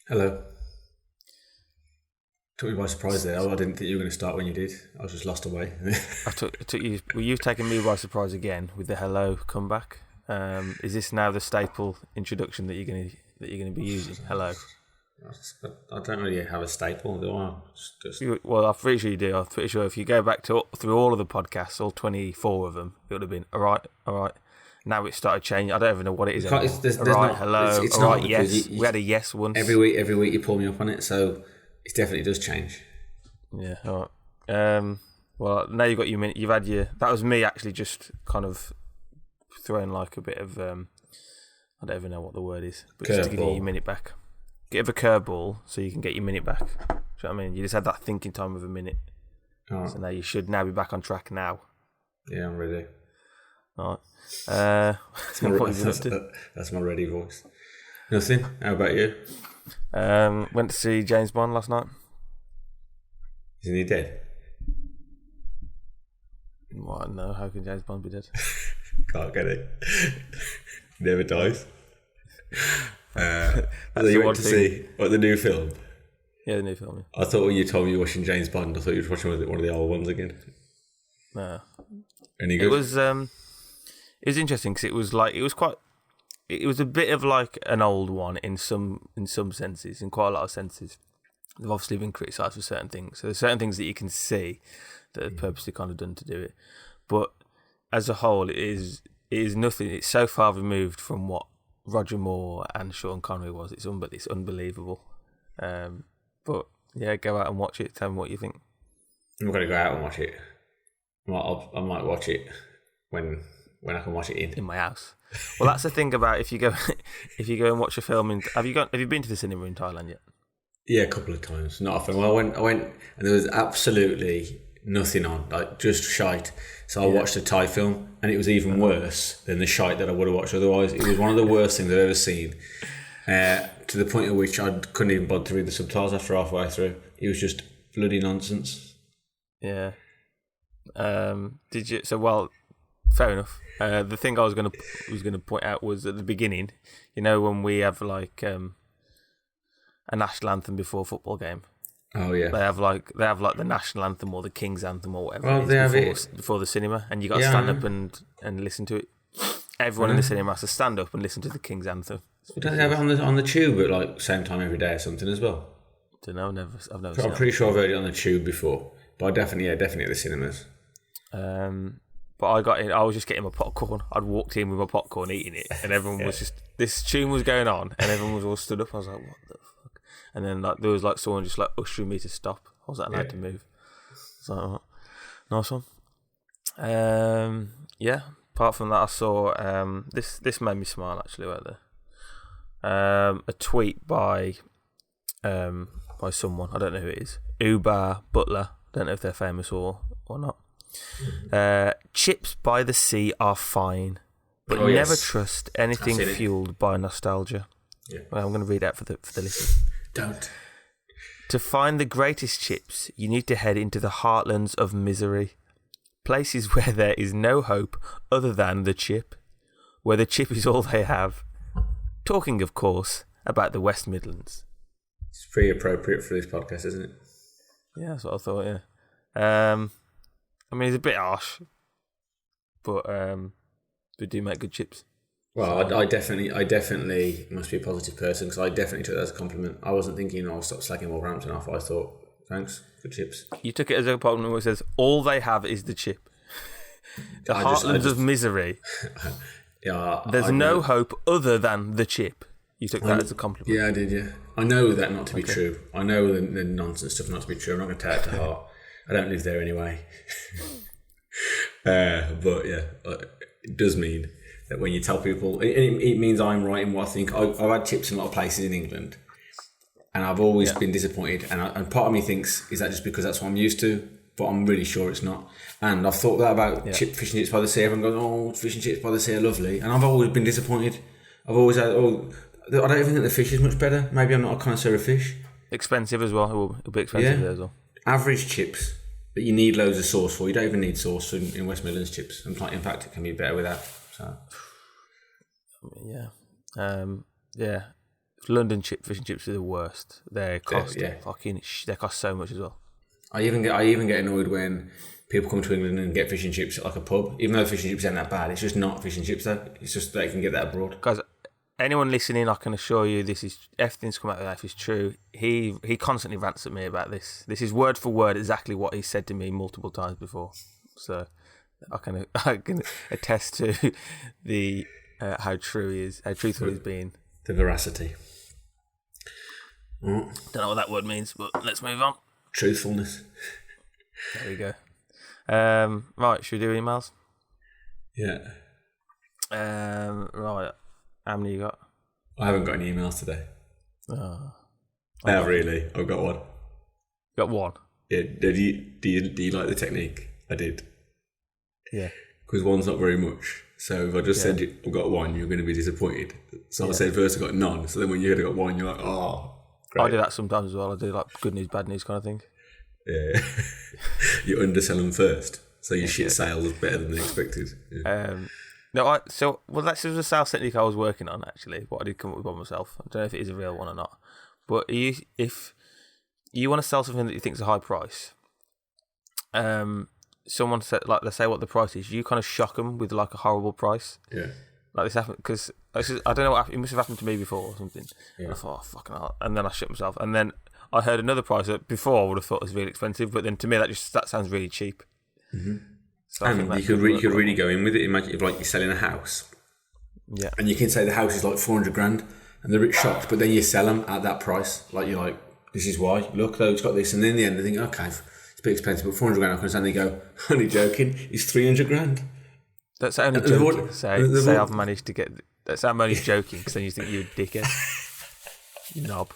Hello. Took me by surprise there. I didn't think you were going to start when you did. I was just lost away. I took you. Well, you've taken me by surprise again with the hello comeback. Is this now the staple introduction that you're going to be using? Hello. I don't really have a staple, do I? Well, I'm pretty sure you do. I'm pretty sure if you go back through all of the podcasts, all 24 of them, it would have been all right. Now it started changing. I don't even know what it is anymore. There's all right, not, hello, it's all not right, yes. We had a yes once. Every week you pull me up on it, so it definitely does change. Yeah, all right. Well, now you've got your minute. You've had your. That was me actually just kind of throwing like a bit of. I don't even know what the word is, but just to give you your minute back. Get a curveball so you can get your minute back. Do you know what I mean? You just had that thinking time of a minute. Right. So now you should be back on track now. Yeah, I'm ready. All right. That's my ready voice. Nothing. How about you? Went to see James Bond last night. Isn't he dead? What? No, how can James Bond be dead? Can't get it. Never dies. So you went to see the new film? Yeah, the new film. I thought when you told me you were watching James Bond, I thought you were watching one of the old ones again. No. Any good? It was interesting because it was a bit of like an old one in some senses, in quite a lot of senses. They've obviously been criticised for certain things. So there's certain things that you can see that are purposely kind of done to do it. But as a whole, it is nothing. It's so far removed from what Roger Moore and Sean Connery was. It's unbelievable. But yeah, go out and watch it. Tell me what you think. I'm not going to go out and watch it. I might watch it when I can watch it in my house. Well, that's the thing about if you go and watch a film. Have you been to the cinema in Thailand yet? Yeah, a couple of times. Not often. Well, I went, and there was absolutely nothing on, like just shite. So I watched a Thai film, and it was even worse than the shite that I would have watched otherwise. It was one of the worst things I've ever seen. To the point at which I couldn't even bother to read the subtitles after halfway through. It was just bloody nonsense. Yeah. Did you? So well, fair enough. The thing I was gonna point out was at the beginning. You know when we have like a national anthem before a football game. Oh yeah. They have like the national anthem or the King's anthem or whatever. Well, they have before the cinema, and you got to stand up and listen to it. Everyone in the cinema has to stand up and listen to the King's anthem. Don't they have it on the tube at like same time every day or something as well? Don't know. I've never. I'm pretty sure I've heard it on the tube before, but I definitely at the cinemas. But I got in. I was just getting my popcorn. I'd walked in with my popcorn, eating it, and everyone was just. This tune was going on, and everyone was all stood up. I was like, "What the fuck?" And then like there was like someone just like ushering me to stop. I wasn't allowed to move. So like, nice one. Yeah. Apart from that, I saw this made me smile actually. Right there. A tweet by someone. I don't know who it is. Uber Butler. Don't know if they're famous or not. Chips by the sea are fine, but never trust anything fueled by nostalgia. Yeah. Well, I'm going to read out for the listeners. Don't. To find the greatest chips, you need to head into the heartlands of misery. Places where there is no hope other than the chip, where the chip is all they have. Talking, of course, about the West Midlands. It's pretty appropriate for this podcast, isn't it? Yeah, that's what I thought, yeah. I mean, it's a bit harsh, but they do make good chips. Well, I definitely must be a positive person because I definitely took that as a compliment. I wasn't thinking I'll stop slacking Wolverhampton off. I thought, thanks, good chips. You took it as a compliment where it says, all they have is the chip. The heartlands of misery. Yeah, There's no hope other than the chip. You took that as a compliment. Yeah, I did, yeah. I know that not to be true. I know the nonsense stuff not to be true. I'm not going to take it to heart. I don't live there anyway. But yeah, it does mean that when you tell people, it means I'm right in what I think. I've had chips in a lot of places in England, and I've always been disappointed. And part of me thinks, is that just because that's what I'm used to? But I'm really sure it's not. And I've thought that about fish and chips by the sea. Everyone goes, oh, fish and chips by the sea are lovely. And I've always been disappointed. I've always had, I don't even think the fish is much better. Maybe I'm not a connoisseur of fish. Expensive as well. It'll be expensive there as well. Average chips that you need loads of sauce for. You don't even need sauce in West Midlands chips. In fact, it can be better without. So. Yeah. Yeah. fish and chips are the worst. They cost they cost so much as well. I even get annoyed when people come to England and get fish and chips at like a pub, even though fish and chips aren't that bad. It's just not fish and chips though. It's just they can get that abroad. Guys, anyone listening, I can assure you, everything's come out of life is true. He constantly rants at me about this. This is word for word exactly what he said to me multiple times before. So I can attest to the how true he is, how truthful he's been. The veracity. Don't know what that word means, but let's move on. Truthfulness. There we go. Right, should we do emails? Yeah. Right. How many you got? I haven't got any emails today. Oh. Really? I've got one. Got one? Yeah. Do you like the technique? I did. Yeah. Because one's not very much. So if I just said I've got one, you're going to be disappointed. So I said first I got none. So then when you got one, you're like, oh, great. I do that sometimes as well. I do like good news, bad news kind of thing. Yeah. You undersell them first. So your shit sales is better than they expected. Yeah. That's a sales technique I was working on actually. What I did come up with by myself. I don't know if it is a real one or not. But if you want to sell something that you think is a high price, someone said, like, let's say what the price is, you kind of shock them with like a horrible price. Yeah. Like this happened because I don't know what happened. It must have happened to me before or something. Yeah. And I thought, oh, fucking hell. And then I shut myself. And then I heard another price that before I would have thought was really expensive, but then to me that sounds really cheap. Mm-hmm. So and you could really go in with it. Imagine if like you're selling a house, and you can say the house is like 400 grand, and they're a bit shocked, but then you sell them at that price. Like you're like, this is why. Look, though, it's got this, and then in the end they think, okay, it's a bit expensive, but 400 grand. I can understand. They go, only joking. It's 300 grand. That's only joking. Say I've managed to get. That's I'm only joking because then you think you're a dickhead. You knob.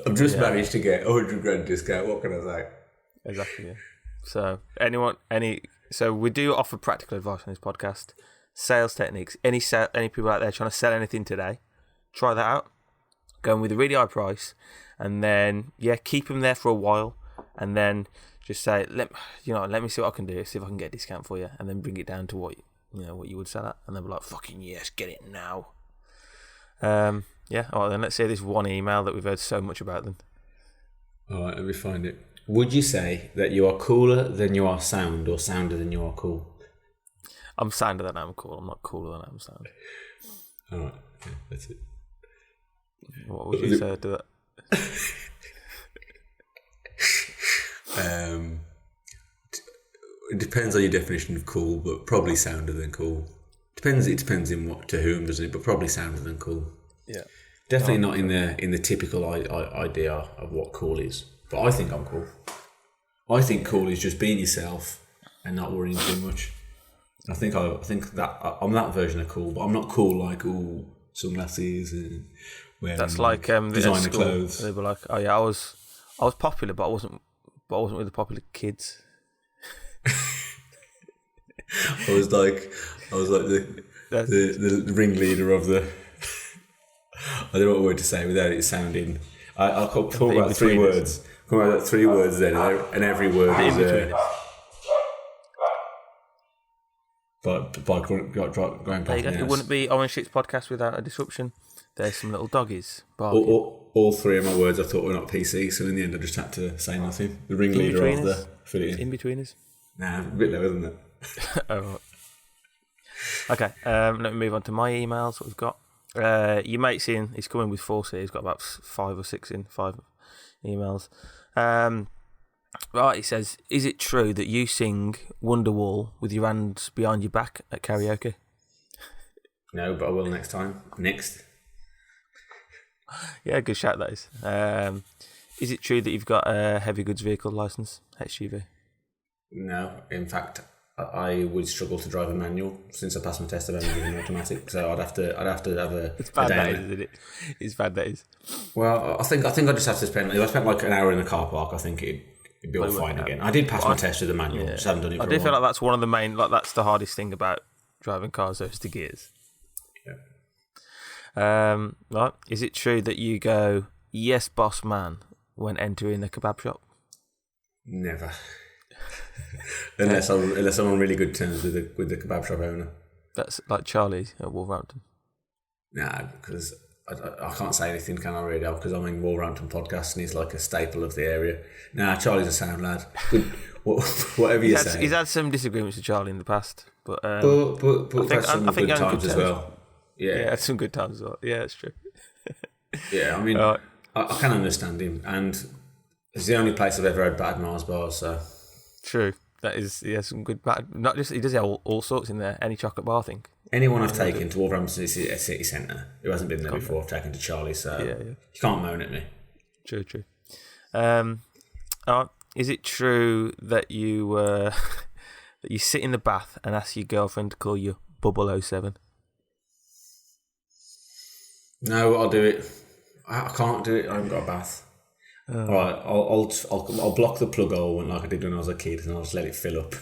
I've just managed to get 100 grand discount. What can I say? Exactly. Yeah. So so we do offer practical advice on this podcast. Sales techniques. Any people out there trying to sell anything today, try that out. Going with a really high price, and then keep them there for a while, and then just say let me see what I can do. See if I can get a discount for you, and then bring it down to what you would sell at, and they'll be like, fucking yes, get it now. All right, then let's say this one email that we've heard so much about them. All right, let me find it. Would you say that you are cooler than you are sound, or sounder than you are cool? I'm sounder than I'm cool. I'm not cooler than I'm sound. All right, okay, that's it. What would you say to that? It depends on your definition of cool, but probably sounder than cool. It depends to whom, doesn't it? But probably sounder than cool. Yeah. Definitely not in the typical idea of what cool is. But I think I'm cool. I think cool is just being yourself and not worrying too much. I think that I'm that version of cool, but I'm not cool like sunglasses and wearing that's like designer clothes. They were like, oh yeah, I was popular, but I wasn't with the popular kids. I was like the ringleader of the. I don't know what word to say without it sounding. I'll talk about 3 words. Come about 3 words then, and every word is. But by going past it wouldn't be Orange Shit's podcast without a disruption. There's some little doggies barking. All 3 of my words I thought were not PC, so in the end I just had to say nothing. The ringleader of the affiliate. In-betweeners? Nah, a bit lower than that. Oh, right. Okay, let me move on to my emails. What we've got. Your mate's in. He's coming with 4 here. He's got about 5 or 6 in. 5 emails. Right, he says, is it true that you sing Wonderwall with your hands behind your back at karaoke? No, but I will next time. Next. Yeah, good shout that is. Is it true that you've got a heavy goods vehicle licence, HGV? No, in fact, I would struggle to drive a manual. Since I passed my test, I've only driven an automatic, so I'd have to have a. It's bad, that is, isn't it? It's bad, that is. Well, I think I just have to spend. If I spent like an hour in the car park, I think it'd be all fine again. I did pass my test with a manual. Just haven't done it for a while. I do feel like that's one of the main. Like that's the hardest thing about driving cars. Those the gears. Yeah. Right. Is it true that you go, yes, boss man, when entering a kebab shop? Never. unless I'm on really good terms with the kebab shop owner. That's like Charlie at Wolverhampton. Nah, because I can't say anything, can I really? Because I'm in Wolverhampton podcast and he's like a staple of the area. Nah, Charlie's a sound lad. Good, whatever you say. He's had some disagreements with Charlie in the past, but we've had some good times as well. Yeah, had some good times as well. Yeah, that's true. Yeah, I mean, I can understand him, and it's the only place I've ever had bad Mars bars. So true. That is, he has some good bad. Not just he does have all sorts in there. Any chocolate bar, I think. Anyone I've taken to Wolverhampton City Centre who hasn't been there before, I've taken to Charlie. So you can't moan at me. True. Is it true that you that you sit in the bath and ask your girlfriend to call you 007? No, I'll do it. I can't do it. I haven't got a bath. All right, I'll block the plug hole like I did when I was a kid, and I'll just let it fill up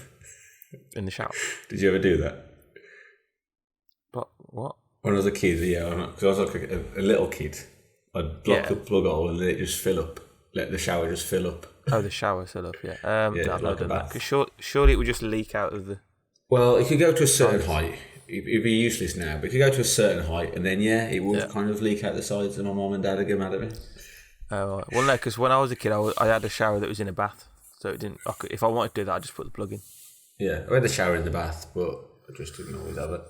In the shower? Did you ever do that? But what? When I was a kid, yeah, because I was like a little kid, I'd block the plug hole and let it just fill up. Let the shower just fill up. Oh, the shower fill up, yeah. I've not done that. Because surely it would just leak out of the... Well, it could go to a certain height. It'd be useless now, but it could go to a certain height, and then it would kind of leak out the sides, and my mum and dad would get mad at me. Oh, well, no, because when I was a kid, I had a shower that was in a bath, so it didn't. If I wanted to do that, I just put the plug in. Yeah, I had the shower in the bath, but I just didn't always have it.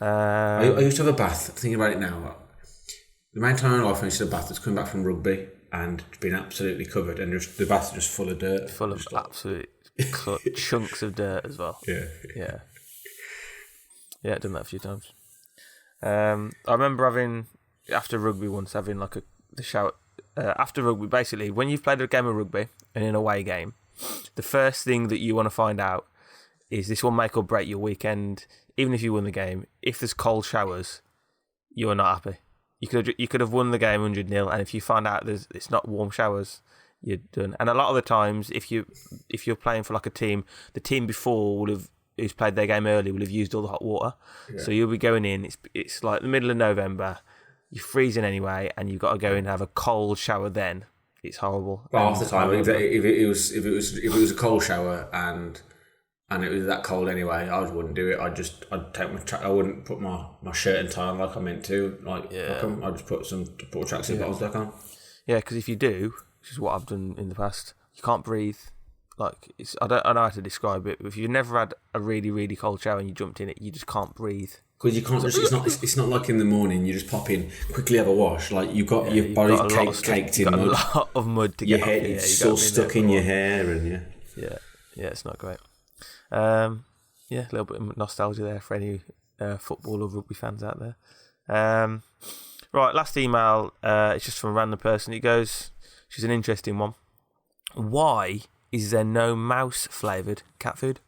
I used to have a bath. Thinking about it now, the main time in my life I used to have a bath was coming back from rugby and been absolutely covered, and the bath's just full of dirt, full of absolute chunks of dirt as well. Yeah. I've done that a few times. I remember after rugby once having like the shower after rugby. Basically, when you've played a game of rugby and an away game, the first thing that you want to find out is this will make or break your weekend. Even if you win the game, if there's cold showers, you are not happy. You could have won the game 100-0, and if you find out it's not warm showers, you're done. And a lot of the times, if you're playing for like a team, the team before who's played their game early will have used all the hot water. Yeah. So you'll be going in. It's like the middle of November. You're freezing anyway, and you've got to go in and have a cold shower. Then it's horrible. Well, half the time, if it was a cold shower and it was that cold anyway, I wouldn't do it. I'd take I wouldn't put my shirt and tie on like I meant to. I'd just put a tracksuit bottoms back on. Yeah, because if you do, which is what I've done in the past, you can't breathe. Like I don't know how to describe it, but if you've never had a really, really cold shower and you jumped in it, you just can't breathe. Because you can't. It's not like in the morning you just pop in, quickly have a wash. Like your body's caked in mud. A lot of mud to get off. It's all stuck in your hair and yeah, it's not great. A little bit of nostalgia there for any football or rugby fans out there. Right, last email. It's just from a random person. It goes. She's an interesting one. Why is there no mouse flavoured cat food?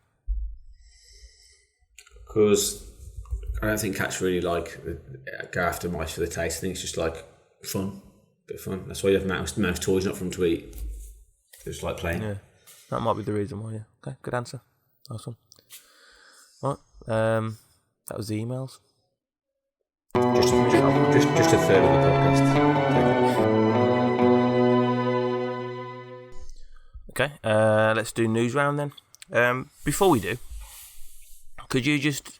Because I don't think cats really go after mice for the taste. I think it's just like fun, bit of fun. That's why you have mouse toys, not for them to eat. They just like playing. Yeah, that might be the reason why. Yeah. Okay, good answer. Nice one. Right, that was the emails. Just a third of the podcast. Okay, let's do news round then. Before we do, could you just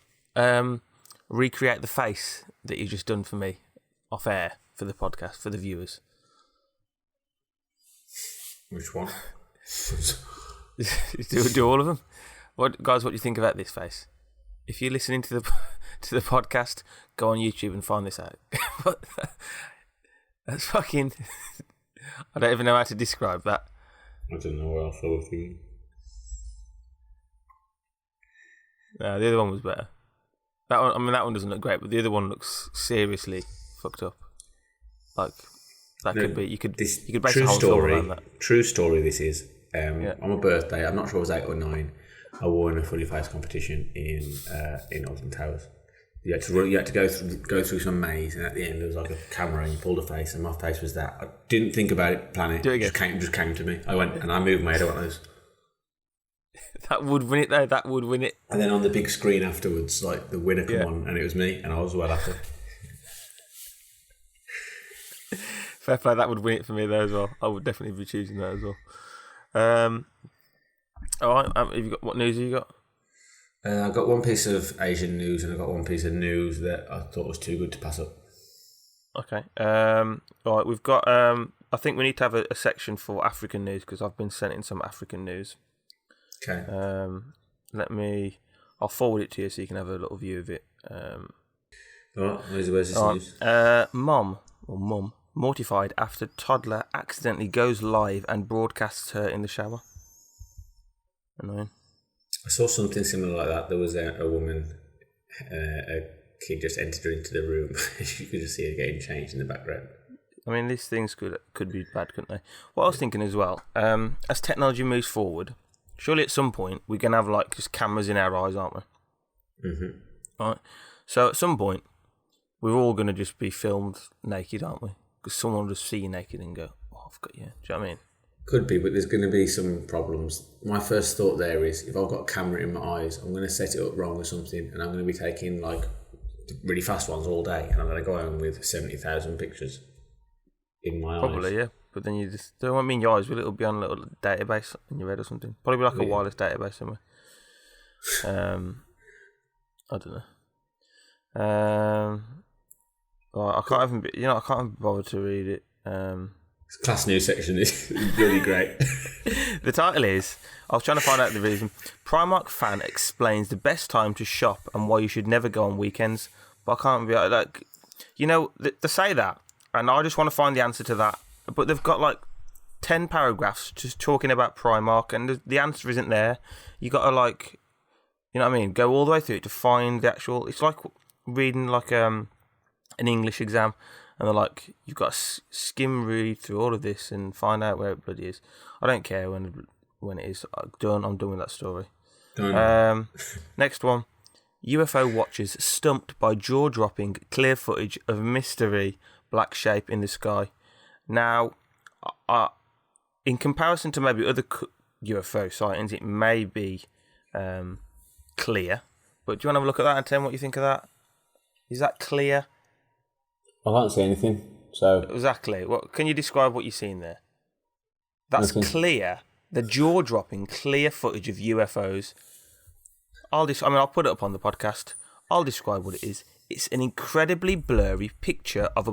recreate the face that you've just done for me off air for the podcast, for the viewers? Which one? do all of them. What do you think about this face? If you're listening to the podcast, go on YouTube and find this out. That's fucking... I don't even know how to describe that. I don't know what else I was thinking. No, the other one was better. That one doesn't look great, but the other one looks seriously fucked up. Like that could be. You could base a whole story around that. True story. This is. On my birthday, I'm not sure it was 8 or 9. I won a funny face competition in Alton Towers. You had to go through some maze, and at the end there was like a camera, and you pulled a face, and my face was that. I didn't think about it, plan it. Do it again. Just came to me. I went and I moved my head. I went those. That would win it though. That would win it. And then on the big screen afterwards, like the winner come on, and it was me, and I was well after. Fair play. That would win it for me there as well. I would definitely be choosing that as well. All right. What news have you got? I got one piece of Asian news and I got one piece of news that I thought was too good to pass up. Okay. Right, we've got. I think we need to have a section for African news because I've been sent in some African news. Okay. I'll forward it to you so you can have a little view of it. Alright, where's this news? Mum, mortified after toddler accidentally goes live and broadcasts her in the shower. Annoying. I saw something similar like that. There was a woman, a kid just entered her into the room. You could just see her getting changed in the background. I mean, these things could be bad, couldn't they? What I was thinking as well, as technology moves forward, surely at some point we're going to have like just cameras in our eyes, aren't we? Mm-hmm. Right. So at some point, we're all going to just be filmed naked, aren't we? Because someone will just see you naked and go, "Oh, I've got you." Do you know what I mean? Could be, but there's going to be some problems. My first thought there is, if I've got a camera in my eyes, I'm going to set it up wrong or something, and I'm going to be taking like really fast ones all day, and I'm going to go home with 70,000 pictures in my eyes. Probably, yeah. But then you just don't want me in your eyes. Will it be on a little database in your head or something? Probably like a wireless database somewhere. I don't know. Well, I can't even be bothered to read it. Class news section is really great. The title is, I was trying to find out the reason. Primark fan explains the best time to shop and why you should never go on weekends. But I can't be like, they say that, and I just want to find the answer to that. But they've got like 10 paragraphs just talking about Primark, and the answer isn't there. You got to like, you know what I mean? Go all the way through it to find the actual. It's like reading like an English exam. And they're like, you've got to skim read through all of this and find out where it bloody is. I don't care when it is. I'm done with that story. Next one. UFO watchers stumped by jaw-dropping clear footage of mystery black shape in the sky. Now, in comparison to maybe other UFO sightings, it may be clear. But do you want to have a look at that and tell me what you think of that? Is that clear? I can't see anything, so... Exactly. What can you describe what you're seeing there? That's Nothing. Clear. The jaw-dropping clear footage of UFOs. I'll put it up on the podcast. I'll describe what it is. It's an incredibly blurry picture of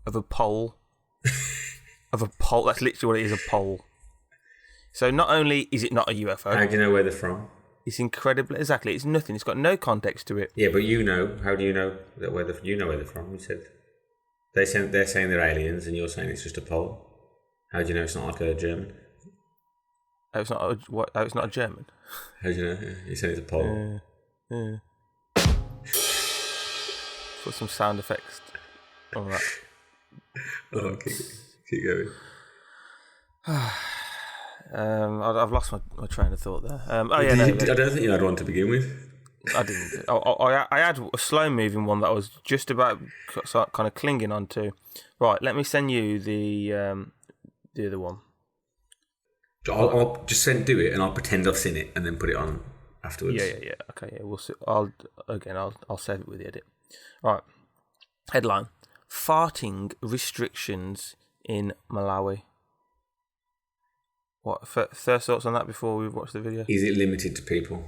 a pole. Of a pole. That's literally what it is, a pole. So not only is it not a UFO... How do you know where they're from? It's incredibly... Exactly. It's nothing. It's got no context to it. Yeah, but you know. How do you know you know where they're from? You said... They're saying they're aliens, and you're saying it's just a pole. How do you know it's not like a German? Oh, it's not a German. How do you know? You said it's a pole. Put some sound effects on that. Oh, keep going. I've lost my train of thought there. I don't think you had one to begin with. I didn't. I had a slow-moving one that I was just about kind of clinging onto. Right, let me send you the other one. I'll just do it, and I'll pretend I've seen it, and then put it on afterwards. Yeah. Okay, yeah. We'll see. I'll save it with the edit. Right. Headline: Farting restrictions in Malawi. What first thoughts on that before we watch the video? Is it limited to people?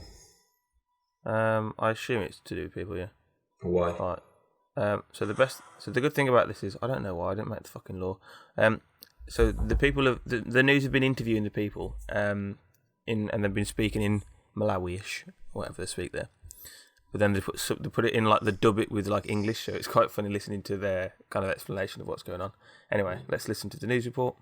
I assume it's to do with people, yeah. Why? Right. So the good thing about this is I don't know why I didn't make the fucking law. So the people of the news have been interviewing the people, and they've been speaking in Malawi-ish, whatever they speak there. But then they put it in like the dub it with like English, so it's quite funny listening to their kind of explanation of what's going on. Anyway, let's listen to the news report.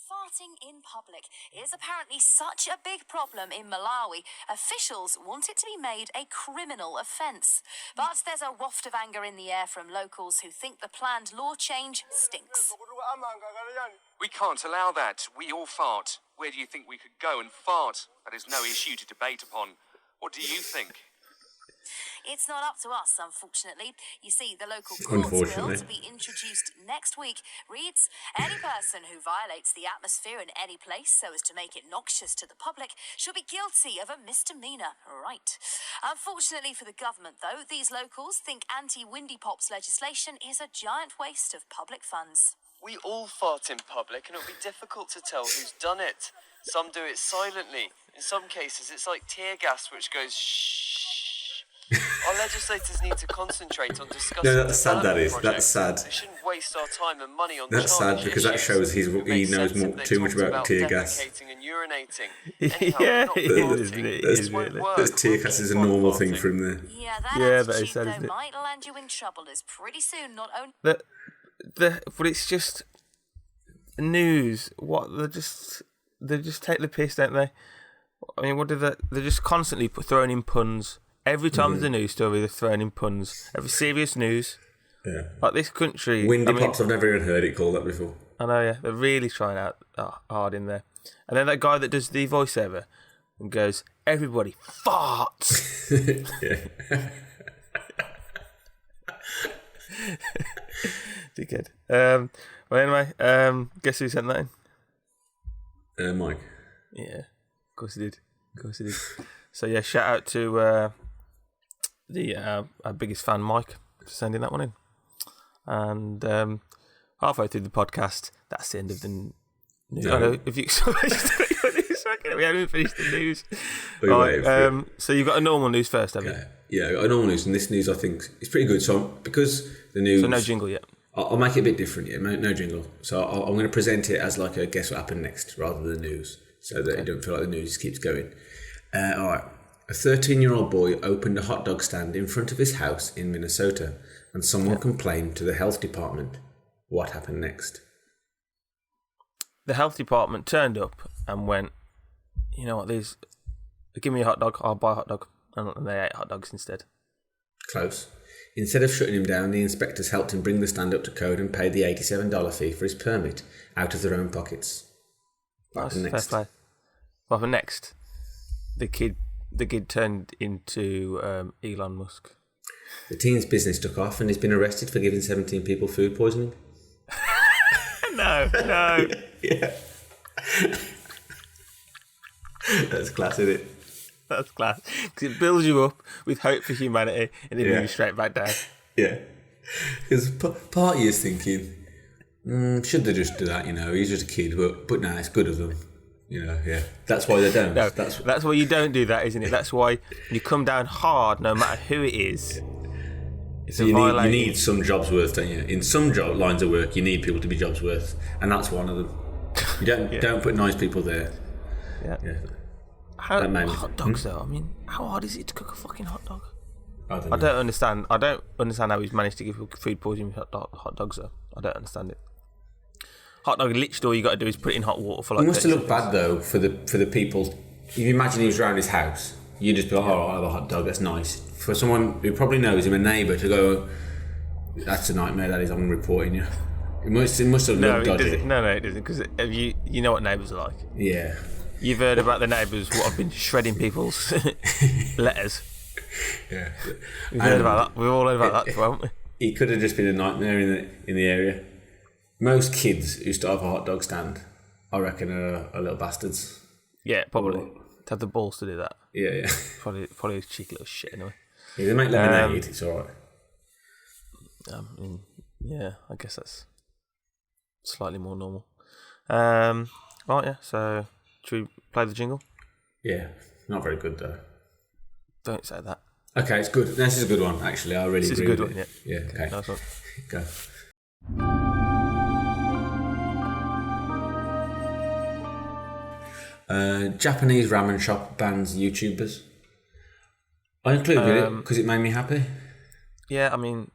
Farting in public is apparently such a big problem in Malawi, officials want it to be made a criminal offence. But there's a waft of anger in the air from locals who think the planned law change stinks. We can't allow that. We all fart. Where do you think we could go and fart? That is no issue to debate upon. What do you think? It's not up to us, unfortunately. You see, the local courts bill to be introduced next week reads, any person who violates the atmosphere in any place so as to make it noxious to the public shall be guilty of a misdemeanour. Right. Unfortunately for the government, though, these locals think anti-Windy Pops legislation is a giant waste of public funds. We all fart in public, and it'll be difficult to tell who's done it. Some do it silently. In some cases, it's like tear gas, which goes shh. Our legislators need to concentrate on discussing. No, that's sad. That is. That's sad. We shouldn't waste our time and money on. That's sad because that shows he knows too much about tear gas. And urinating. Yeah, it is, isn't it? It is really. That's tear gas is a normal thing for him there. Yeah, that is sad, though isn't it? might land you in trouble, as pretty soon not only... But it's just news. What they just take the piss, don't they? I mean, what do they? They're just constantly throwing in puns. Every time there's a news story, they're throwing in puns. Every serious news. Yeah. Like this country. Windy Pops, I've never even heard it called that before. I know, yeah. They're really trying out hard in there. And then that guy that does the voiceover and goes, "Everybody farts." Yeah. Dickhead. Well, anyway, guess who sent that in? Mike. Yeah, of course he did. So yeah, shout out to our biggest fan, Mike, for sending that one in. And halfway through the podcast, that's the end of the news. No. I know, if you we haven't finished the news. Wait, so you've got a normal news first, haven't you? Yeah, I got a normal news, and this news I think is pretty good. So because the news, so no jingle yet. I'll make it a bit different. Yeah, no jingle. So I'm going to present it as like a guess what happened next, rather than news, so that it don't feel like the news just keeps going. All right. A 13-year-old boy opened a hot dog stand in front of his house in Minnesota, and someone complained to the health department. What happened next? The health department turned up and went, you know what, give me a hot dog, I'll buy a hot dog. And they ate hot dogs instead. Close. Instead of shutting him down, the inspectors helped him bring the stand up to code and paid the $87 fee for his permit out of their own pockets. Nice, fair play. What happened next? The kid turned into Elon Musk. The teen's business took off and he's been arrested for giving 17 people food poisoning. No. Yeah. That's class, isn't it? That's class. Because it builds you up with hope for humanity and then moves you straight back down. Yeah. Because part of you is thinking, should they just do that, he's just a kid, but no, it's good of them. Yeah. That's why they don't. No, that's why you don't do that, isn't it? That's why you come down hard no matter who it is. So you need some jobsworths, don't you? In some lines of work, you need people to be jobsworths, and that's one of them. You don't put nice people there. Yeah. Hot dogs though. I mean, how hard is it to cook a fucking hot dog? I don't understand. I don't understand how he's managed to give food poisoning with hot dogs though. I don't understand it. Hot dog, literally all you got to do is put it in hot water for like. It must have looked bad though for the people. If you imagine he was around his house, you'd just be like, "Oh, I'll have a hot dog. That's nice." For someone who probably knows him, a neighbour, to go, "That's a nightmare. That is. I'm reporting you." It must have looked dodgy. No, it doesn't. Because you know what neighbours are like. Yeah. You've heard about the neighbours what have been shredding people's letters. Yeah. We've heard about that. We've all heard about that, haven't we? He could have just been a nightmare in the area. Most kids who start up a hot dog stand, I reckon, are little bastards. Yeah, probably. To have the balls to do that. Yeah. Probably a cheeky little shit anyway. Yeah, they make lemonade, it's alright. Yeah, I guess that's slightly more normal. Right, yeah, so should we play the jingle? Yeah, not very good though. Don't say that. Okay, it's good. This is a good one, actually. I really agree. This is a good one, yeah. Yeah, okay. Nice one. Go. Japanese ramen shop bans YouTubers. I included it because it made me happy. Yeah, I mean,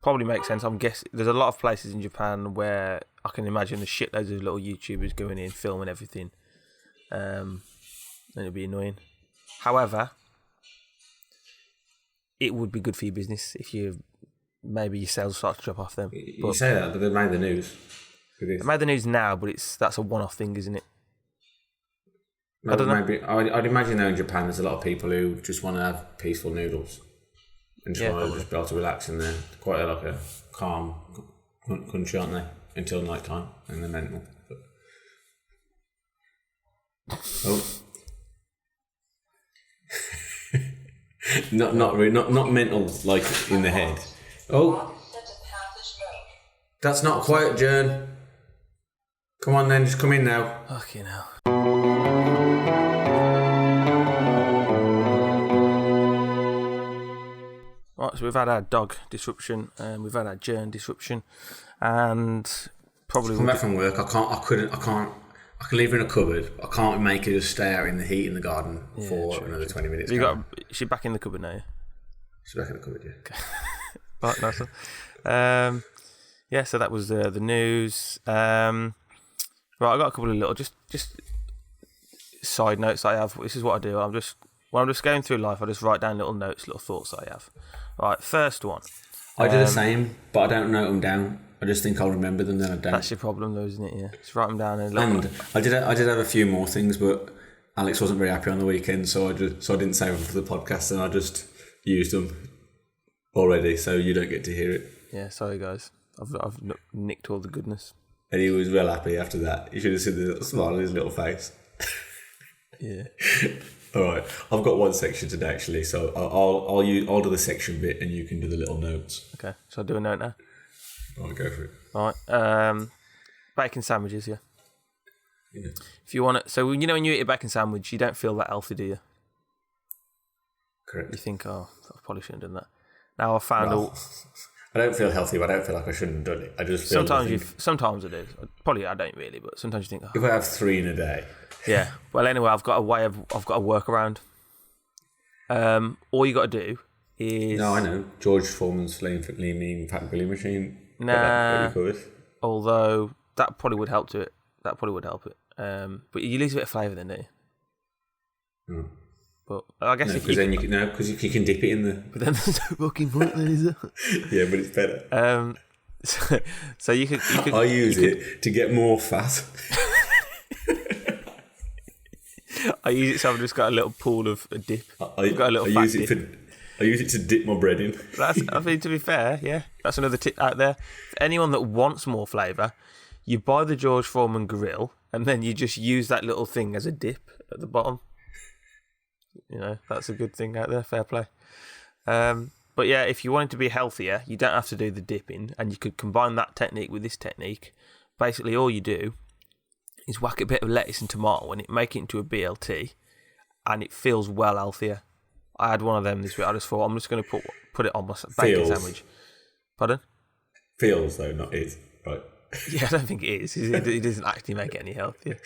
probably makes sense. I'm guessing there's a lot of places in Japan where I can imagine the shitloads of little YouTubers going in, filming everything. And it'd be annoying. However, it would be good for your business if maybe your sales start to drop off them. You say that, but they made the news. They made the news now, but that's a one-off thing, isn't it? I don't know. I'd imagine though in Japan there's a lot of people who just want to have peaceful noodles and just want to just be able to relax in there. Quite like a calm country, aren't they? Until night time, and they're mental. Oh, not mental like in the head. Oh, that's not quiet, Jern. Come on then, just come in now. Okay, now. Right, so we've had our dog disruption, and we've had our Jern disruption, and probably... Come back from work, I can leave her in a cupboard. I can't make her just stay out in the heat in the garden for another 20 minutes. Is she back in the cupboard now? She's back in the cupboard, yeah. Right, nice one. Yeah, so that was the news. Right, I got a couple of little just side notes I have. This is what I do. When I'm just going through life, I just write down little notes, little thoughts I have. Right, first one. I do the same, but I don't note them down. I just think I'll remember them, then I don't. That's your problem, though, isn't it? Yeah, just write them down. And I did have a few more things, but Alex wasn't very happy on the weekend, so I didn't save them for the podcast, and I just used them already, so you don't get to hear it. Yeah, sorry guys, I've nicked all the goodness. And he was well happy after that. You should have seen the little smile on his little face. Yeah. All right, I've got one section today actually, so I'll do the section bit, and you can do the little notes. Okay, so I'll do a note now. I'll go for it. All right, bacon sandwiches, yeah. If you want it, so when you eat a bacon sandwich, you don't feel that healthy, do you? Correct. You think, I probably shouldn't have done that. Now I've found I don't feel healthy, but I don't feel like I shouldn't have done it. I just feel sometimes I do. Probably I don't really, but sometimes you think, if I have 3 in a day. Yeah. Well, anyway, I've got a workaround. All you got to do is... No, I know. George Foreman's lean mean fat grilling machine. Nah. Although that probably would help to it. That probably would help it. But you lose a bit of flavour then, don't you? Mm. But I guess because then you can dip it in the. But then there's no fucking point then, is there? Yeah, but it's better. So you could. I use it to get more fat. I use it so I've just got a little pool of a dip. I've got a little fat dip. I use it to dip my bread in. I mean, to be fair, yeah, that's another tip out there. For anyone that wants more flavour, you buy the George Foreman grill, and then you just use that little thing as a dip at the bottom. That's a good thing out there. Fair play. But yeah, if you wanted to be healthier, you don't have to do the dipping, and you could combine that technique with this technique. Basically, all you do is whack a bit of lettuce and tomato and make it into a BLT, and it feels well healthier. I had one of them this week. I just thought I'm just going to put it on my bacon sandwich. Pardon? Feels though, not is. Right. Yeah, I don't think it is. It doesn't actually make it any healthier.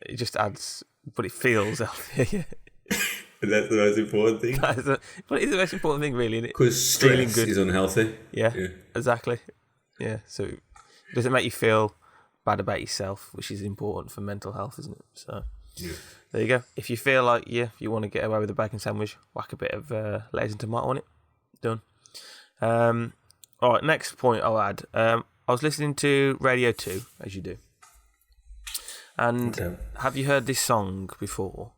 It just adds, but it feels healthier. Yeah. And that's the most important thing. But it's the most important thing, really, isn't it? Because stress is unhealthy. Yeah, exactly. Yeah, so does it make you feel bad about yourself, which is important for mental health, isn't it? So there you go. If you feel like you want to get away with a bacon sandwich, whack a bit of lettuce and tomato on it. Done. All right, next point I'll add. I was listening to Radio 2, as you do. And have you heard this song before?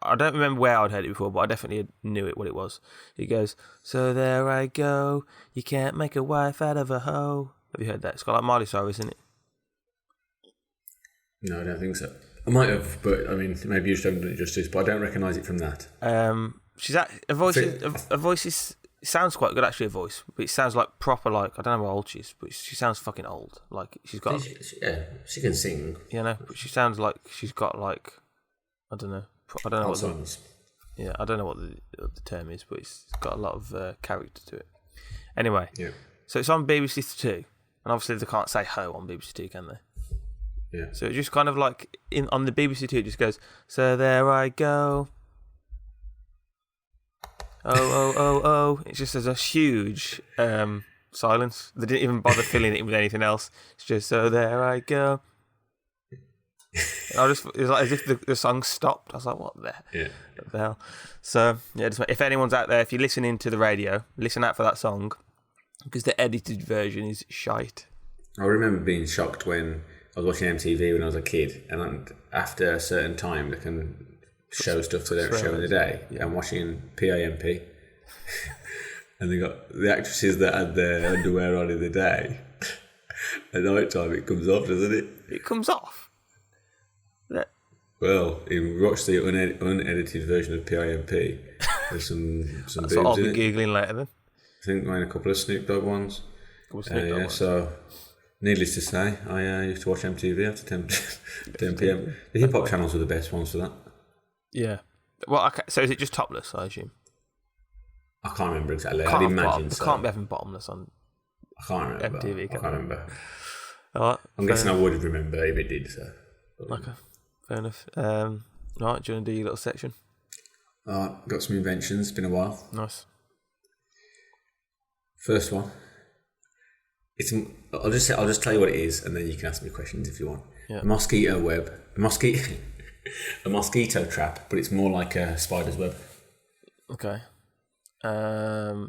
I don't remember where I'd heard it before, but I definitely knew what it was. It goes, so there I go, you can't make a wife out of a hoe. Have you heard that? It's got like Miley Cyrus in it. No, I don't think so. I might have, but I mean, maybe you just haven't done it justice, but I don't recognise it from that. Her voice sounds quite good, actually, her voice. But it sounds like proper, like, I don't know how old she is, but she sounds fucking old. Like, she's got... she can sing. But she sounds like she's got, like, I don't know Alzheimer's. I don't know what the term is, but it's got a lot of character to it. Anyway, so it's on BBC Two, and obviously they can't say ho on BBC Two, can they? Yeah. So it just kind of like on the BBC Two, it just goes, so there I go. Oh. It's just there's a huge silence. They didn't even bother filling it in with anything else. It's just, so there I go. It was like as if the song stopped. I was like, what the hell? So yeah, if anyone's out there, if you're listening to the radio, listen out for that song, because the edited version is shite. I remember being shocked when I was watching MTV when I was a kid, and after a certain time they can show stuff they don't show in the day. I'm watching PIMP, and they got the actresses that had their underwear on in the day. At night time it comes off, doesn't it? It comes off? Well, if you watch the unedited version of PIMP, there's some That's boobs what I'll be in it. Googling later then. I think mine a couple of Snoop Dogg ones. Ones. So Needless to say, I used to watch MTV after 10 p.m. The hip hop channels were the best ones for that. Yeah. Well, okay, so is it just topless, I assume? I can't remember exactly. I'd imagine so. Can't be having bottomless on I can't remember. MTV. I can't remember. All right, I'm guessing I would remember if it did, so. Okay, fair enough. All right, do you want to do your little section? Got some inventions. It's been a while. Nice. First one. I'll just tell you what it is, and then you can ask me questions if you want. Yeah. A mosquito web. A mosquito trap, but it's more like a spider's web. Okay. So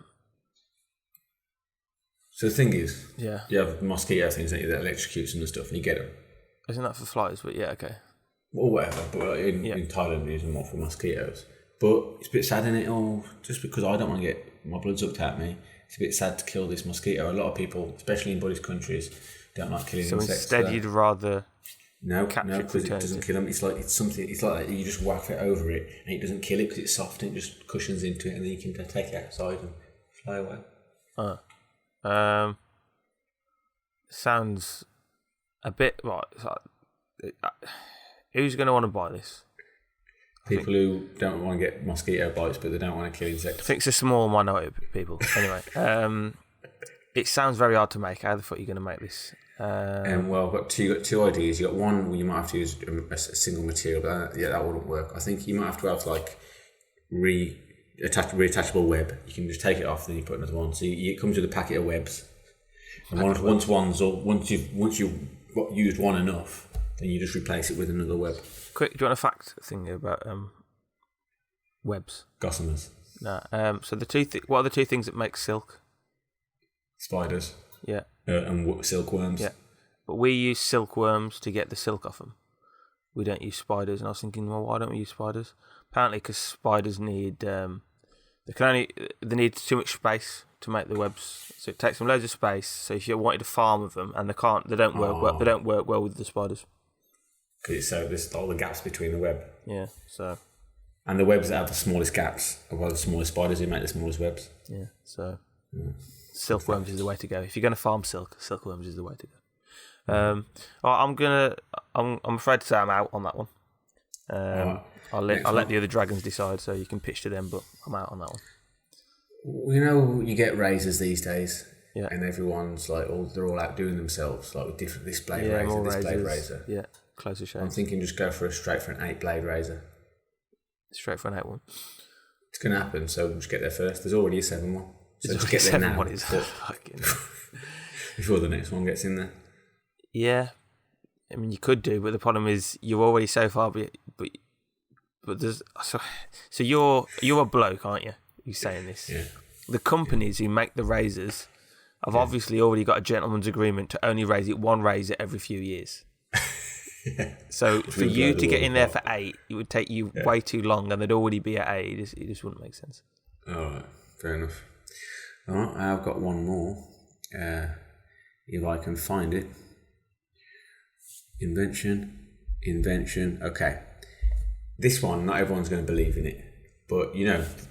the thing is, yeah, you have mosquito things that electrocutes them and stuff, and you get them. Isn't that for flies? But yeah, okay. Or whatever, but in Thailand we use them more for mosquitoes. But it's a bit sad, isn't it? Oh, just because I don't want to get my blood sucked at me, it's a bit sad to kill this mosquito. A lot of people, especially in Buddhist countries, don't like killing insects. So instead, you'd rather because it doesn't kill them. It's like that. You just whack it over it, and it doesn't kill it because it's soft and it just cushions into it, and then you can take it outside and fly away. Sounds a bit right. Who's going to want to buy this? People who don't want to get mosquito bites, but they don't want to kill insects. I think it's a small minority of people. Anyway, it sounds very hard to make. How the fuck are you going to make this? Well, I've got two ideas. You got one where you might have to use a single material, but that wouldn't work. I think you might have to have like reattachable web. You can just take it off, then you put another one. So it comes with a packet of webs. And once you've used one enough, then you just replace it with another web. Quick, do you want a fact thing about webs? Gossamers. No. So what are the two things that make silk? Spiders. Yeah. And silkworms. Yeah. But we use silkworms to get the silk off them. We don't use spiders. And I was thinking, well, why don't we use spiders? Apparently, because spiders need they need too much space to make the webs. So it takes them loads of space. So if you wanted to farm with them, and they don't work well. They don't work well with the spiders. Because there's all the gaps between the web. Yeah. So. And the webs that have the smallest gaps are the smallest spiders who make the smallest webs. Yeah. So. Silkworms is the way to go. If you're going to farm silkworms is the way to go. I'm afraid to say I'm out on that one. I'll let the other dragons decide, so you can pitch to them, but I'm out on that one. You know, you get razors these days, yeah, and everyone's like, they're all out doing themselves, like with different this blade razor, this blade razor. Yeah, closer shades. I'm thinking just go straight for an 8-blade razor. Straight for an 8 one. It's going to happen, so just get there first. There's already a 7 one. So just get there now. Before the next one gets in there. Yeah. I mean, you could do, but the problem is you're already so far, but there's... So you're a bloke, aren't you? You're saying this. Yeah. The companies who make the razors have obviously already got a gentleman's agreement to only raise it one razor every few years. Yeah. So for you to get in there for 8, it would take you way too long, and they'd already be at 8. It just wouldn't make sense. All right. Fair enough. All right, I've got one more, if I can find it. Invention. Okay. This one, not everyone's going to believe in it, but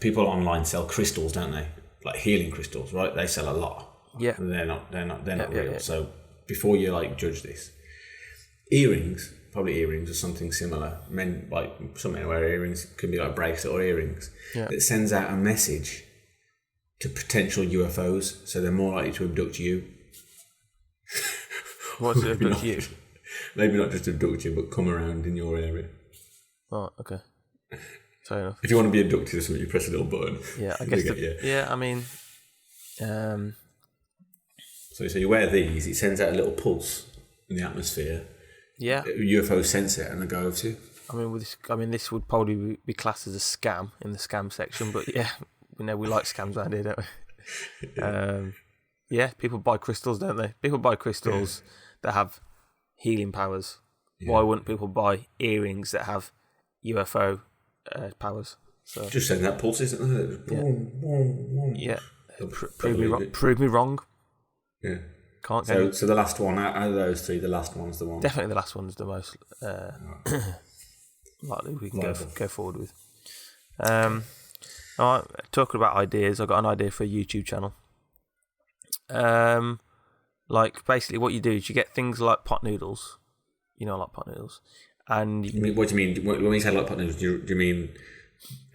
people online sell crystals, don't they? Like healing crystals, right? They sell a lot. Yeah. And they're not real. Yeah. So before you judge this, earrings or something similar. Some men wear earrings, could be like bracelet or earrings. Yeah. That sends out a message to potential UFOs, so they're more likely to abduct you. What's to abduct you? Maybe not just abduct you, but come around in your area. Oh, okay. Fair enough. If you want to be abducted or something, you press a little button. Yeah, I guess. I mean... So you wear these, it sends out a little pulse in the atmosphere. Yeah. UFOs sense it and they go over to you. This would probably be classed as a scam in the scam section, but yeah... We like scams around here, don't we? People buy crystals, don't they? People buy crystals that have healing powers. Yeah. Why wouldn't people buy earrings that have UFO powers? So just send that pulse, isn't it? Boom, boom, boom. Yeah. Prove me wrong. Yeah. Can't go. So the last one out of those 3, the last one's the one. Definitely, the last one's the most likely we can go forward with. All right, talking about ideas, I've got an idea for a YouTube channel. Like, basically what you do is you get things like pot noodles. You know, like pot noodles. And what do you mean? When you say like pot noodles, do you mean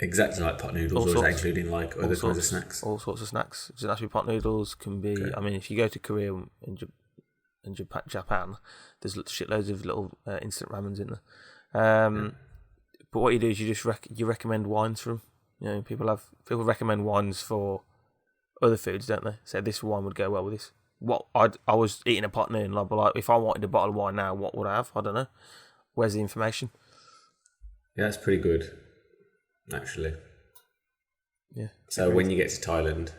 exactly like pot noodles, or is that including like other kinds of snacks? All sorts of snacks. It doesn't have to be pot noodles. Can be. Okay. I mean, if you go to Korea and Japan, there's shitloads of little instant ramens in there. But what you do is you just you recommend wines for them. You know, people recommend wines for other foods, don't they? Say this wine would go well with this. What I was eating a pot noodle, and I'd be like, if I wanted a bottle of wine now, what would I have? I don't know. Where's the information? Yeah, that's pretty good, actually. Yeah. So when you get to Thailand,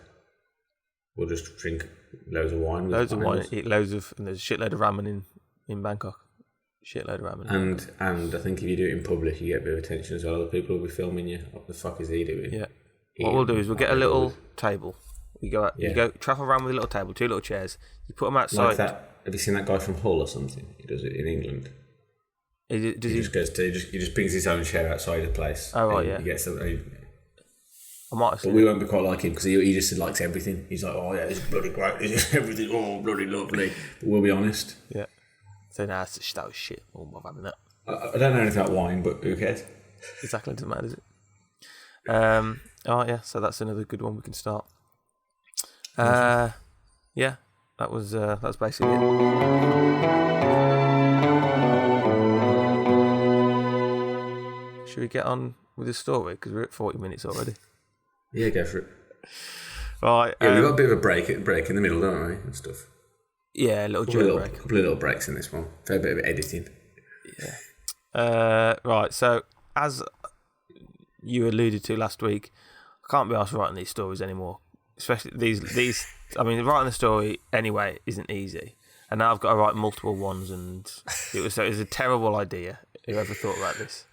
we'll just drink loads of wine. Loads of wine, eat loads of, and there's a shitload of ramen in Bangkok. Shitload of ramen. And I think if you do it in public, you get a bit of attention as well. Other people will be filming you. What the fuck is he doing? Yeah. What we'll do is we'll get a little table. You go out, you go travel around with a little table, 2 little chairs. You put them outside. Like that. Have you seen that guy from Hull or something? He does it in England. He just brings his own chair outside the place. Oh right, yeah. He gets something. I might have seen but we won't be quite like him because he just likes everything. He's like, oh yeah, this is bloody great. This is everything. Oh, bloody lovely. But we'll be honest. Yeah. So nah, that was shit. I'm not having that. I don't know anything about wine, but who cares? Exactly, it doesn't matter, does it? Oh yeah, so that's another good one we can start. Yeah, that's basically it. Should we get on with the story? Because we're at 40 minutes already. Yeah, go for it. Right. Yeah, we've got a bit of a break in the middle, don't we? And stuff. Yeah, a little break. A couple of little breaks in this one. Fair bit of editing. Yeah. Right, so as you alluded to last week, I can't be asked writing these stories anymore. Especially these. I mean, writing a story anyway isn't easy, and now I've got to write multiple ones, and it was a terrible idea. Whoever thought about this,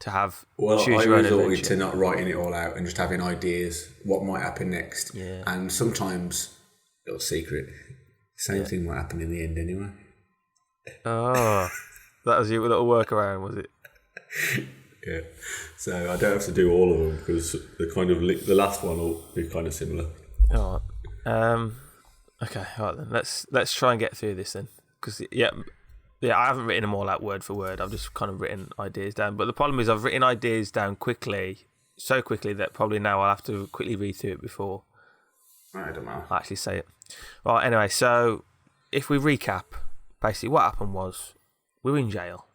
to have choose your own adventure. I resorted to not writing it all out and just having ideas what might happen next. Yeah. And sometimes little secret, same thing might happen in the end anyway. Oh, that was your little workaround, was it? Yeah. So I don't have to do all of them because the last one will be kind of similar. All right. Okay. All right then. Let's try and get through this then, because I haven't written them all out word for word. I've just kind of written ideas down. But the problem is I've written ideas down so quickly that probably now I'll have to quickly read through it before I don't know. I actually say it. Right. Anyway, so if we recap, basically what happened was we were in jail.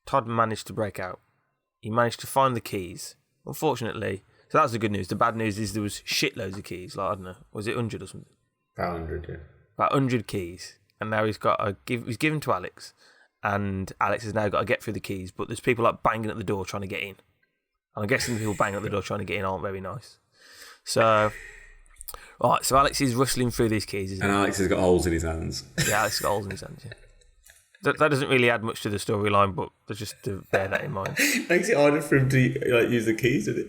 Todd managed to break out. He managed to find the keys. Unfortunately, so that's the good news. The bad news is there was shitloads of keys. Like, I don't know, was it 100 or something? About 100, yeah. About 100 keys. And now he's given to Alex. And Alex has now got to get through the keys. But there's people like banging at the door trying to get in. And I'm guessing people banging at the door trying to get in aren't very nice. So, right, so Alex is rustling through these keys. And Alex has got holes in his hands. Yeah, Alex has got holes in his hands, yeah. That doesn't really add much to the storyline, but just to bear that in mind. Makes it harder for him to use the keys, doesn't it?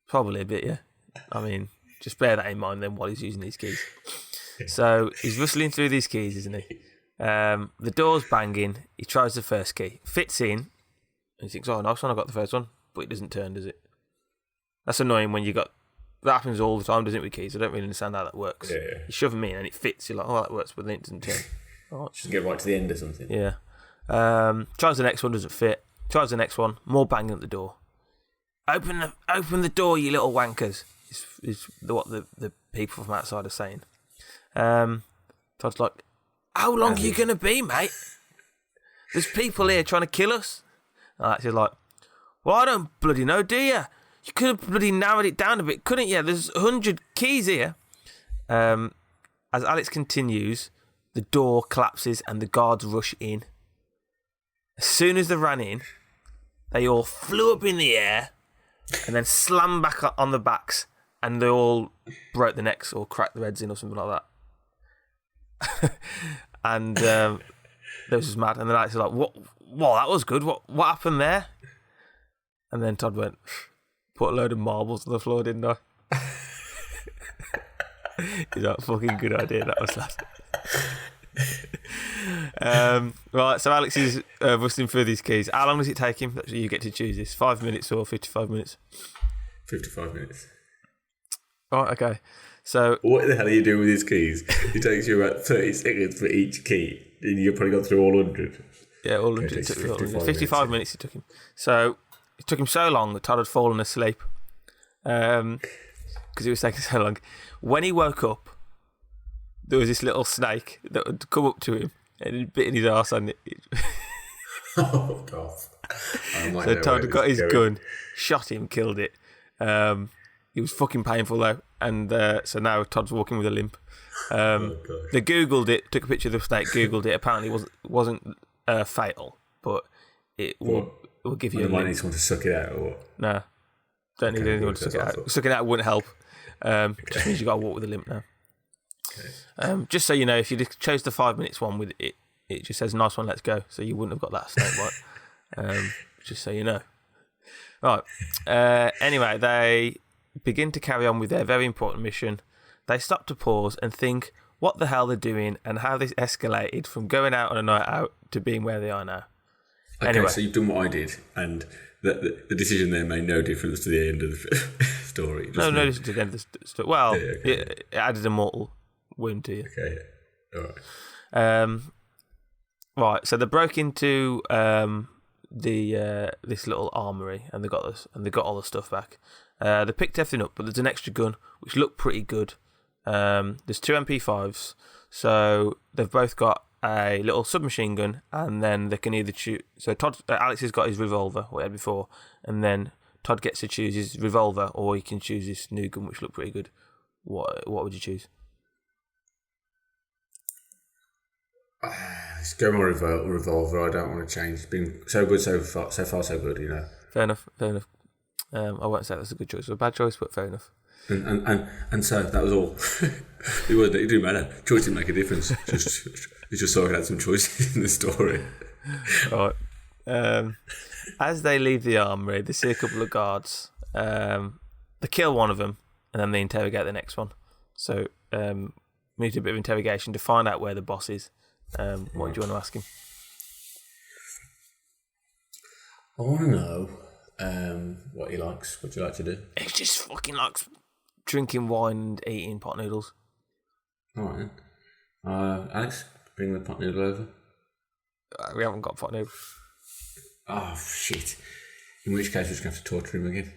Probably a bit, yeah. I mean, just bear that in mind then while he's using these keys. So he's rustling through these keys, isn't he? The door's banging. He tries the first key, fits in, and he thinks, "Oh, nice one, I got the first one," but it doesn't turn, does it? That's annoying when that happens all the time, doesn't it, with keys? I don't really understand how that works. Yeah. You shove them in and it fits. You're like, "Oh, that works," but then it doesn't turn. Just get right to the end or something. Yeah. Tries the next one, doesn't fit. Tries the next one, more banging at the door. Open the door, you little wankers, is what the people from outside are saying. Todd's like, how long are you going to be, mate? There's people here trying to kill us. And Alex is like, well, I don't bloody know, do you? You could have bloody narrowed it down a bit, couldn't you? There's 100 keys here. As Alex continues, the door collapses and the guards rush in. As soon as they ran in, they all flew up in the air and then slammed back on the backs, and they all broke the necks or cracked their heads in or something like that. And they was just mad. And then Alex was like, "What? Well, that was good. What happened there?" And then Todd went, "Put a load of marbles on the floor, didn't I?" He's like, "Fucking good idea that was, lad." Right, so Alex is rustling through these keys. How long does it take him? You get to choose this. 5 minutes or 55 minutes? 55 minutes. Right, okay. So what the hell are you doing with these keys? It takes you about 30 seconds for each key. And you've probably got through all 100. Yeah, all 100. It took 55 minutes it took him. So it took him so long that Todd had fallen asleep. Because it was taking so long. When he woke up, there was this little snake that would come up to him and he'd bitten his arse on it. Oh, God. So Todd got his gun, shot him, killed it. It was fucking painful though. And so now Todd's walking with a limp. They Googled it, took a picture of the snake, Googled it. Apparently it wasn't fatal, but it will give you a limp. Might need someone to suck it out or what? No. Don't need anyone to suck it out. Sucking it out wouldn't help. Just means you got to walk with a limp now. Okay. Just so you know, if you chose the 5 minutes one with it, it just says "nice one, let's go." So you wouldn't have got that snake right. Just so you know. Right. Anyway, they begin to carry on with their very important mission. They stop to pause and think what the hell they're doing and how this escalated from going out on a night out to being where they are now. Okay, anyway. So you've done what I did, and the decision there made no difference to the end of the story. No difference to the end of the story. Well, it added a mortal wound to you. Okay, all right. Right, so they broke into this little armory and they got all the stuff back. They picked everything up, but there's an extra gun which looked pretty good. There's 2 MP5s, so they've both got a little submachine gun, and then they can either choose. So Alex has got his revolver, what he had before, and then Todd gets to choose his revolver, or he can choose this new gun which looked pretty good. What would you choose? Let's go my revolver. I don't want to change. It's been so good so far, so good, you know. Fair enough. I won't say that's a good choice or a bad choice, but fair enough. And so that was all. It didn't matter. Choice didn't make a difference. It's just so I had some choices in the story. All right. As they leave the armory, they see a couple of guards. They kill one of them, and then they interrogate the next one. So we need a bit of interrogation to find out where the boss is. What do you want to ask him? I want to know what he likes. What do you like to do? He just fucking likes drinking wine and eating pot noodles. All right. Alex, bring the pot noodle over. We haven't got pot noodles. Oh, shit. In which case, we're just going to have to torture him again.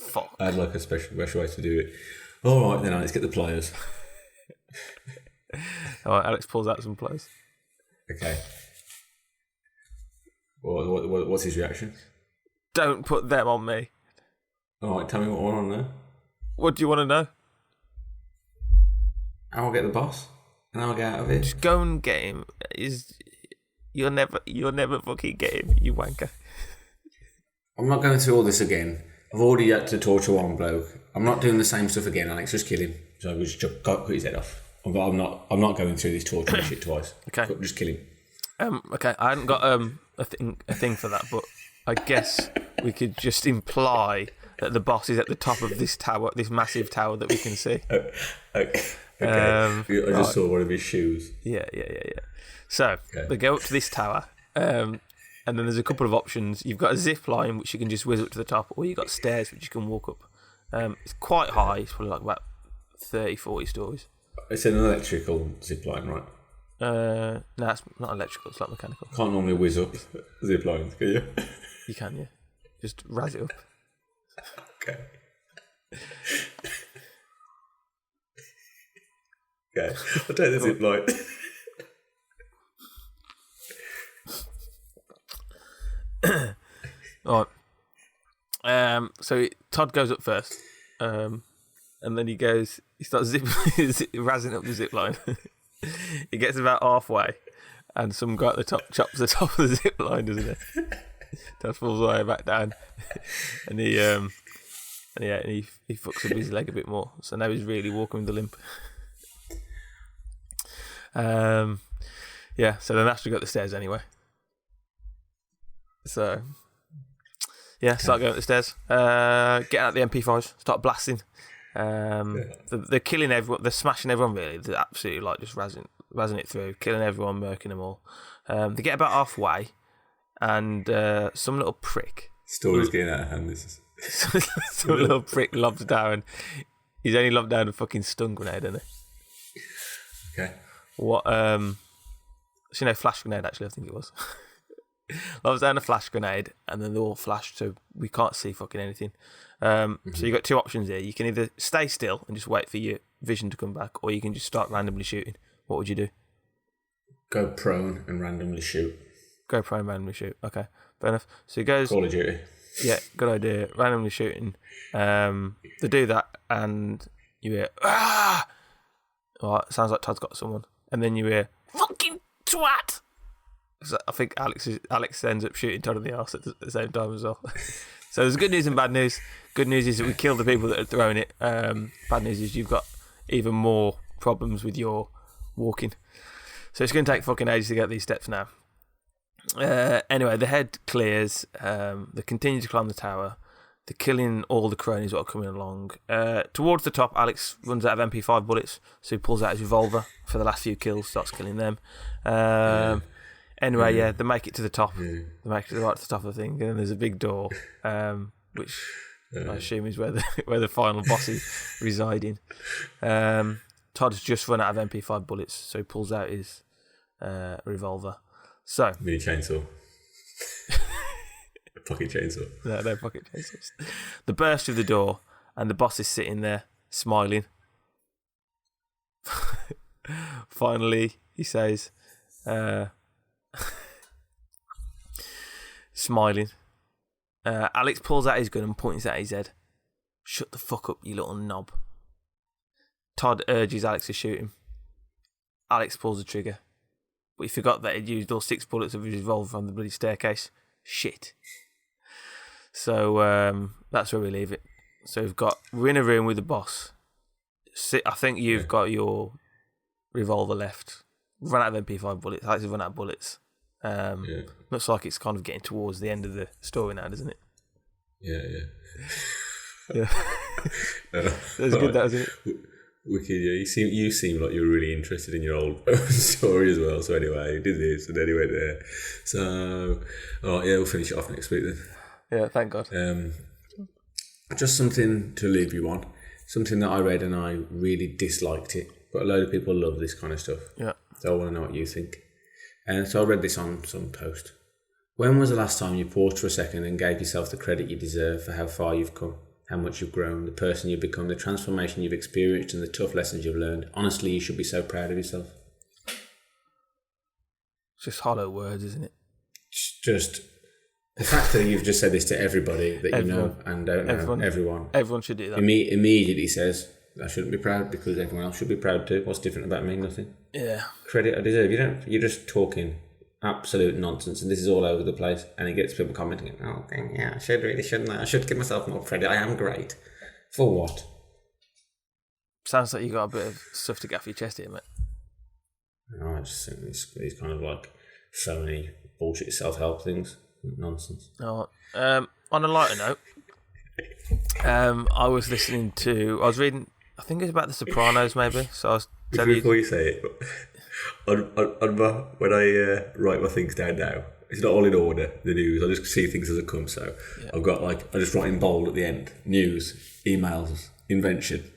Fuck. I'd like a special way to do it. All right, then, Alex, get the pliers. All right, Alex pulls out some pliers. Okay. What's his reaction? Don't put them on me. All right, tell me what I want to know. What do you want to know? How I'll get the boss, and I'll get out of it. Just go and get him. You'll never fucking get him, you wanker. I'm not going through all this again. I've already had to torture one bloke. I'm not doing the same stuff again, Alex. Just kill him. So we just cut his head off. I'm not going through this torture shit twice. Okay. Just kill him. Okay. I hadn't got a thing for that, but I guess we could just imply that the boss is at the top of this tower, this massive tower that we can see. Okay. I just saw one of his shoes. Yeah. So they go up to this tower, and then there's a couple of options. You've got a zip line which you can just whiz up to the top, or you've got stairs which you can walk up. It's quite high. It's probably like about 30-40 stories. It's an electrical zip line, right? No, it's not electrical. It's like mechanical. Can't normally whiz up zip lines, can you? You can, yeah. Just razz it up. Okay. Okay, I'll take the zip line. All right. So Todd goes up first, and then he starts razzing up the zip line. He gets about halfway, and some guy at the top chops the top of the zip line, doesn't it? Todd falls all the way back down, and he fucks up his leg a bit more. So now he's really walking with a limp. So then after got the stairs anyway. So start going up the stairs. Get out the MP5s, start blasting. They're killing everyone. They're smashing everyone. Really, they're absolutely like just razzing it through, killing everyone, murking them all. They get about halfway, and some little prick. Story's getting out of hand. This is some little prick lobs down. He's only locked down a fucking stun grenade, isn't he? Okay. What? Flash grenade. Actually, I think it was. Locks down a flash grenade, and then they're all flashed, so we can't see fucking anything. So you've got two options here. You can either stay still and just wait for your vision to come back, or you can just start randomly shooting. What would you do? Go prone and randomly shoot. Go prone and randomly shoot. Okay, fair enough. So he goes. Call of Duty. Yeah, good idea. Randomly shooting. They do that, and you hear, ah! Oh, it sounds like Todd's got someone. And then you hear, fucking twat! So I think Alex ends up shooting Todd in the arse at the same time as well. So there's good news and bad news. Good news is that we killed the people that are throwing it. Bad news is you've got even more problems with your walking. So it's going to take fucking ages to get these steps now. Anyway, the head clears. They continue to climb the tower. They're killing all the cronies that are coming along. Towards the top, Alex runs out of MP5 bullets, so he pulls out his revolver for the last few kills, starts killing them. Anyway, they make it to the top. They make it right to the top of the thing, and then there's a big door, which I assume is where the final boss is residing. Todd's just run out of MP5 bullets, so he pulls out his revolver. So mini chainsaw. Pocket chainsaw. No pocket chainsaws. They burst through the door, and the boss is sitting there, smiling. Finally, he says, smiling. Alex pulls out his gun and points at his head. Shut the fuck up, you little knob. Todd urges Alex to shoot him. Alex pulls the trigger. But he forgot that he'd used all 6 bullets of his revolver from the bloody staircase. Shit. So that's where we leave it. So we're in a room with the boss. I think you've got your revolver left. Run out of MP5 bullets. Alex has run out of bullets. Looks like it's kind of getting towards the end of the story now, doesn't it? Yeah. That's good, that, isn't it? Wicked, yeah. You seem like you're really interested in your old story as well. So anyway, you did this, and then he went there. So, we'll finish it off next week then. Yeah, thank God. Just something to leave you on. Something that I read and I really disliked it, but a load of people love this kind of stuff. Yeah. So I want to know what you think. And so I read this on some post. When was the last time you paused for a second and gave yourself the credit you deserve for how far you've come, how much you've grown, the person you've become, the transformation you've experienced, and the tough lessons you've learned? Honestly, you should be so proud of yourself. It's just hollow words, isn't it? Just the fact that you've just said this to everybody that you know and don't know, everyone. Everyone should do that. Immediately says, I shouldn't be proud because everyone else should be proud too. What's different about me? Nothing. Yeah. Credit I deserve. You're just talking absolute nonsense, and this is all over the place. And it gets people commenting, "Oh, okay, yeah, I shouldn't I? I should give myself more credit. I am great." For what? Sounds like you got a bit of stuff to get off your chest here, mate. No, I just think these kind of like so many bullshit self-help things. Nonsense. Oh, on a lighter note, I was reading, I think it was about The Sopranos, maybe. So I was before you say it, when I write my things down now, it's not all in order. The news, I just see things as it comes. So I've got I just write in bold at the end: news, emails, invention,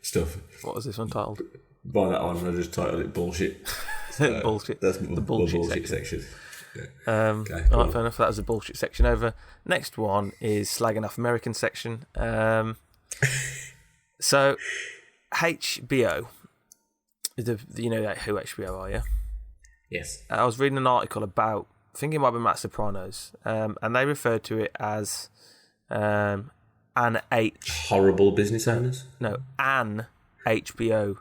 stuff. What was this one titled? By that one, I just titled it bullshit. So bullshit. That's the bullshit section. Yeah. Okay, all right, fair enough. That was the bullshit section over. Next one is slagging off American section. So HBO, you know who HBO are, yeah? Yes. I was reading an article about, I think it might be Matt Sopranos, and they referred to it as an horrible business owners. No, an HBO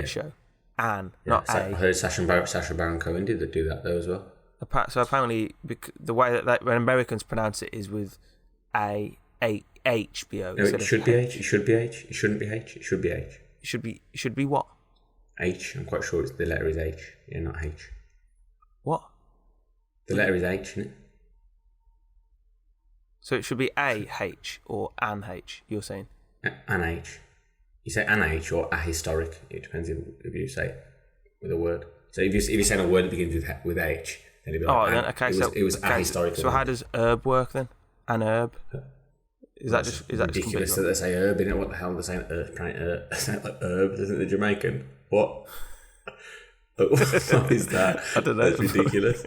show. An, not a. I heard Sacha Baron Cohen did do that though as well. So apparently, the way that when Americans pronounce it is with a HBO. No, it should be H. It should be H. It shouldn't be H. It should be H. It should be what? H. I'm quite sure the letter is H. Yeah, not H. What? The letter is H, isn't it? So it should be a H or an H. You're saying? An H. You say an H or ahistoric. It depends if you say it with a word. So if you say a word that begins with H. Then it'd be like then, okay, it was ahistorical. So how does herb work then? An herb? Is that just ridiculous that they say herb in it? What the hell are they saying? Herb, like herb, isn't it Jamaican? What? What is that? I don't know. That's ridiculous.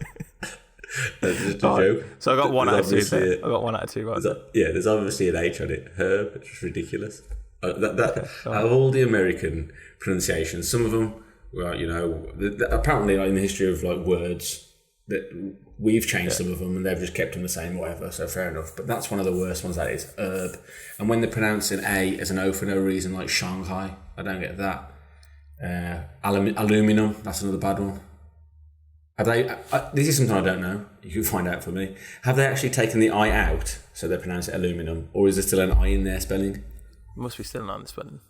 That's just a joke. So I got 1 out of 2 there. I got 1 out of 2 right. There's obviously an H on it. Herb. It's just ridiculous. Out of all the American pronunciations, some of them, well, apparently like in the history of like words, that we've changed some of them and they've just kept them the same, whatever. So fair enough. But that's one of the worst ones. That is herb. And when they pronounce an A as an O for no reason, like Shanghai, I don't get that. Aluminum, that's another bad one. Have they? This is something I don't know. You can find out for me. Have they actually taken the I out so they pronounce it aluminum, or is there still an I in their spelling? It must be still an I in the spelling.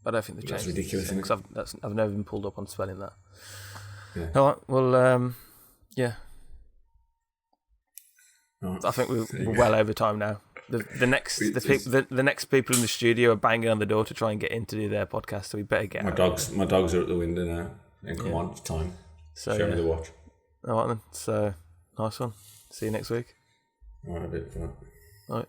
I don't think they've changed. That's ridiculous. Because I've never been pulled up on spelling that. Yeah. All right. Well, yeah. Right. I think we're well over time now. The next people in the studio are banging on the door to try and get in to do their podcast, so we better get out. My dogs are at the window now. And come on, it's time. So, show me the watch. All right then. So nice one. See you next week. All right, a bit. All right.